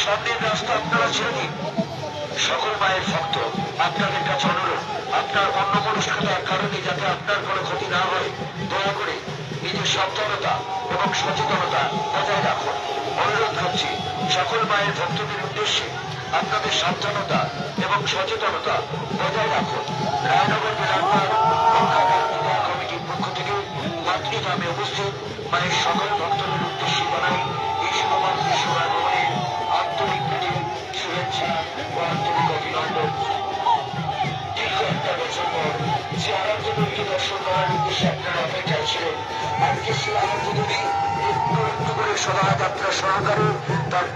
সামনের রাস্তা আপনারা ছেড়ে দিন। সকল মায়ের ভক্ত, আপনাদের কাছে অনুরোধ, আপনার অন্য মনস্কতার কারণে যাতে আপনার কোনো ক্ষতি না হয়, দয়া করে নিজের সাবধানতা এবং সচেতনতা বজায় রাখুন। অনুরোধ করছি সকল মায়ের ভক্তদের উদ্দেশ্যে আপনাদের সাবধানতা এবং সচেতনতা বজায় রাখুন। রায়নগর বিধানসভার রক্ষাকারী কমিটির পক্ষ থেকে মাতৃধামে উপস্থিত মায়ের সকল ভক্তদের উদ্দেশ্যে জানাই এই শুভমান বিশ্বরাগমনের আন্তরিক প্রীতি, শুভেচ্ছা ও আন্তরিক অভিনন্দন। দীর্ঘ একটা বছর পর যে আরাধ্যদেবীকে দর্শন করার উদ্দেশ্যে আপনারা অপেক্ষায় ছিলেন, আজকে সেই আরাধ্যদেবী একটু একটু করে শোভাযাত্রা সহকারে তার